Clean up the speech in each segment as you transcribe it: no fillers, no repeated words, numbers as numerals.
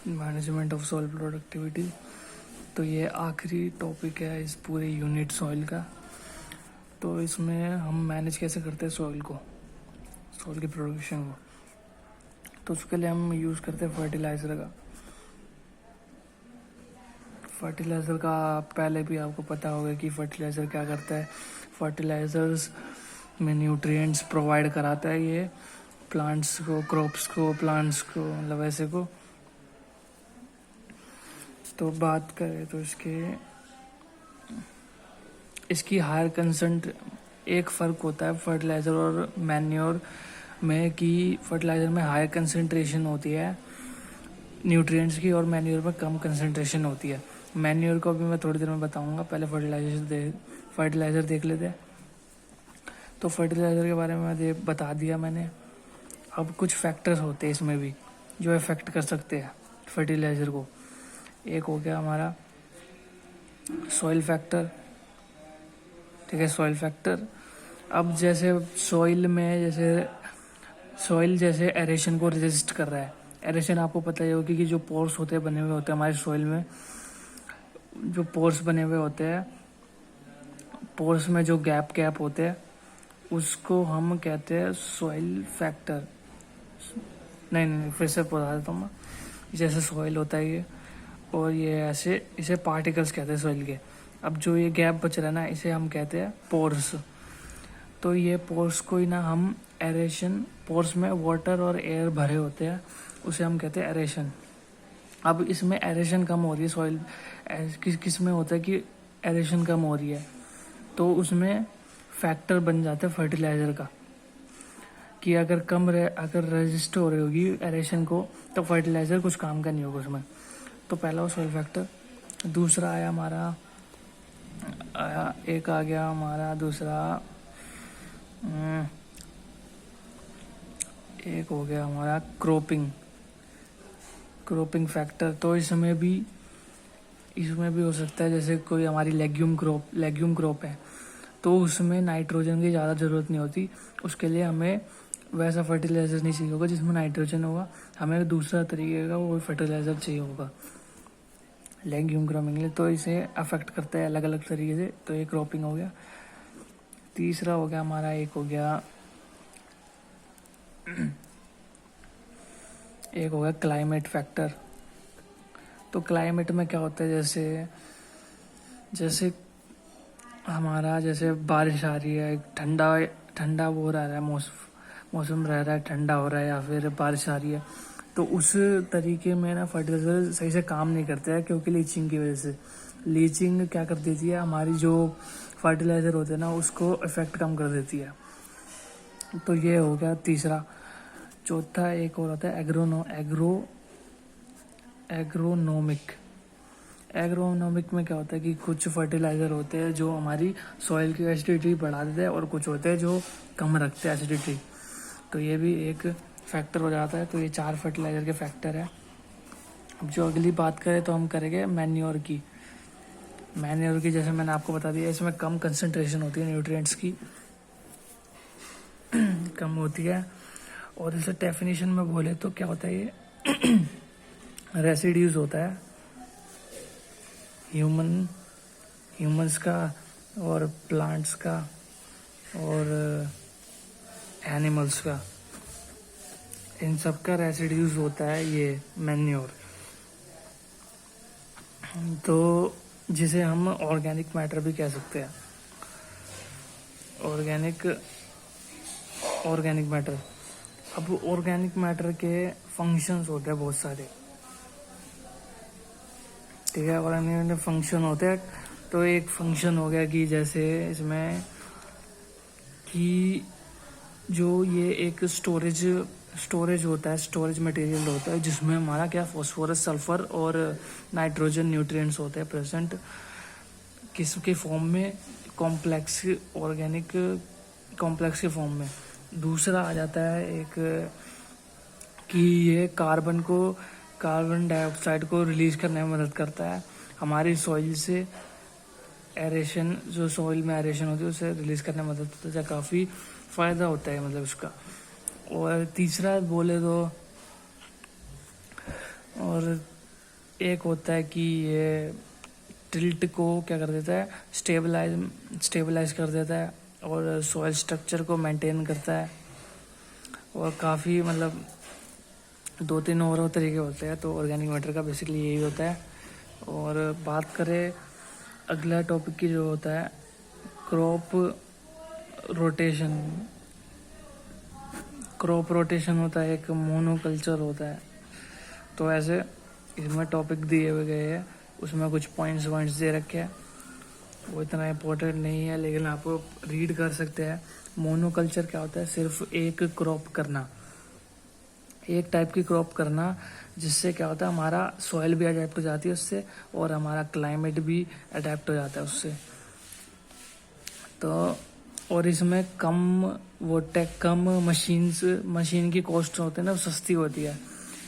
Management of soil productivity. तो ये आखिरी टॉपिक है इस पूरे यूनिट सॉइल का। तो इसमें हम मैनेज कैसे करते हैं सॉइल की प्रोडक्शन को। तो उसके लिए हम यूज़ करते हैं फर्टिलाइज़र का पहले भी आपको पता होगा कि फर्टिलाइज़र क्या करता है। फर्टिलाइज़र्स में न्यूट्रिएंट्स प्रोवाइड कराता है ये प्लांट्स को, क्रॉप्स को, प्लांट्स को, मतलब ऐसे को। तो बात करें तो इसकी हायर कंसेंट एक फ़र्क होता है फर्टिलाइज़र और मैन्योर में कि फर्टिलाइज़र में हायर कंसंट्रेशन होती है न्यूट्रिएंट्स की और मैन्योर में कम कंसंट्रेशन होती है। मैन्योर को भी मैं थोड़ी देर में बताऊंगा, पहले फर्टिलाइज़र देख लेते हैं। तो फर्टिलाइज़र के बारे में बता दिया मैंने। अब कुछ फैक्टर्स होते हैं इसमें भी जो इफ़ेक्ट कर सकते हैं फर्टिलाइज़र को। एक हो गया हमारा सॉइल फैक्टर, ठीक है, सॉइल फैक्टर। अब जैसे सॉइल जैसे एरेशन को रेजिस्ट कर रहा है। एरेशन आपको पता ही होगी कि जो पोर्स होते हैं बने हुए होते हैं हमारे सॉइल में, जो पोर्स बने हुए होते हैं, पोर्स में जो गैप होते हैं उसको हम कहते हैं सॉइल फैक्टर। नहीं, फिर से बता देता हूँ मैं। जैसे सॉइल होता है ये, और ये ऐसे इसे पार्टिकल्स कहते हैं सॉइल के। अब जो ये गैप बच रहा है ना, इसे हम कहते हैं पोर्स। तो ये पोर्स को ही ना हम एरेशन, पोर्स में वाटर और एयर भरे होते हैं, उसे हम कहते हैं एरेशन। अब इसमें एरेशन कम हो रही है सॉइल, किस में होता है कि एरेशन कम हो रही है, तो उसमें फैक्टर बन जाता है फर्टिलाइज़र का कि अगर रेजिस्ट हो रही होगी एरेशन को, तो फर्टिलाइज़र कुछ काम का नहीं होगा उसमें। तो पहला वो सॉइल फैक्टर। दूसरा एक आ गया हमारा दूसरा, एक हो गया हमारा क्रॉपिंग फैक्टर। तो इसमें भी हो सकता है, जैसे कोई हमारी लेग्यूम क्रॉप है, तो उसमें नाइट्रोजन की ज़्यादा ज़रूरत नहीं होती। उसके लिए हमें वैसा फर्टिलाइज़र नहीं चाहिए होगा जिसमें नाइट्रोजन होगा, हमें दूसरा तरीके का वो फर्टिलाइज़र चाहिए होगा लेग्यूम क्रॉपिंग के लिए। तो इसे अफेक्ट करता है अलग अलग तरीके से। तो ये क्रॉपिंग हो गया। तीसरा हो गया हमारा, एक हो गया क्लाइमेट फैक्टर। तो क्लाइमेट में क्या होता है, जैसे बारिश आ रही है, ठंडा वो रह रहा है, मौसम रह रहा है, ठंडा हो रहा है, या फिर बारिश आ रही है, तो उस तरीके में ना फर्टिलाइजर सही से काम नहीं करते हैं, क्योंकि लीचिंग की वजह से। लीचिंग क्या कर देती है, हमारी जो फर्टिलाइज़र होते हैं ना उसको इफेक्ट कम कर देती है। तो ये हो गया तीसरा। चौथा एक और होता है एग्रोनोमिक में क्या होता है कि कुछ फर्टिलाइज़र होते हैं जो हमारी सॉइल की एसिडिटी बढ़ा देते हैं, और कुछ होते हैं जो कम रखते हैं एसिडिटी। तो ये भी एक फैक्टर हो जाता है। तो ये 4 फर्टिलाइज़र के फैक्टर है। अब जो अगली बात करें तो हम करेंगे मैन्योर की। जैसे मैंने आपको बता दिया, इसमें कम कंसंट्रेशन होती है न्यूट्रिएंट्स की, कम होती है। और इसे डेफिनेशन में बोले तो क्या होता है, ये रेसिड्यूज होता है ह्यूमंस का और प्लांट्स का और एनिमल्स का, इन सब का रेसिड्यूज होता है ये मैन्योर। तो जिसे हम ऑर्गेनिक मैटर भी कह सकते हैं। Organic matter. अब ऑर्गेनिक मैटर के फंक्शंस होते हैं बहुत सारे, ठीक है। ऑर्गेनिक फंक्शन होते हैं। तो एक फंक्शन हो गया कि जैसे इसमें कि जो ये एक स्टोरेज होता है, स्टोरेज मटेरियल होता है, जिसमें हमारा क्या फॉस्फोरस, सल्फर और नाइट्रोजन न्यूट्रिएंट्स होते हैं प्रेजेंट, किसके फॉर्म में, कॉम्प्लेक्स के फॉर्म में। दूसरा आ जाता है एक कि ये कार्बन डाइऑक्साइड को रिलीज करने में मदद करता है हमारी सॉइल से। एरेशन, जो सॉइल में एरेशन होती है उसे रिलीज करने में मदद होता है, काफ़ी फ़ायदा होता है मतलब उसका। और तीसरा बोले तो, और एक होता है कि ये टिल्ट को क्या कर देता है, स्टेबलाइज कर देता है और सॉइल स्ट्रक्चर को मेंटेन करता है। और काफ़ी मतलब 2-3 और तरीके होते हैं। तो ऑर्गेनिक मैटर का बेसिकली यही होता है। और बात करें अगला टॉपिक की जो होता है क्रॉप रोटेशन होता है, एक मोनोकल्चर होता है। तो ऐसे इसमें टॉपिक दिए हुए गए हैं, उसमें कुछ पॉइंट्स दे रखे हैं, वो इतना इम्पोर्टेंट नहीं है लेकिन आप रीड कर सकते हैं। मोनोकल्चर क्या होता है, सिर्फ एक क्रॉप करना, एक टाइप की क्रॉप करना, जिससे क्या होता है हमारा सॉइल भी अडेप्ट हो जाती है उससे और हमारा क्लाइमेट भी अडेप्ट हो जाता है उससे। तो और इसमें कम मशीन की कॉस्ट होते हैं ना, वो सस्ती होती है,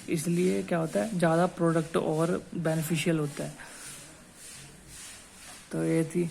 इसलिए क्या होता है ज़्यादा प्रोडक्ट और बेनिफिशियल होता है। तो ये थी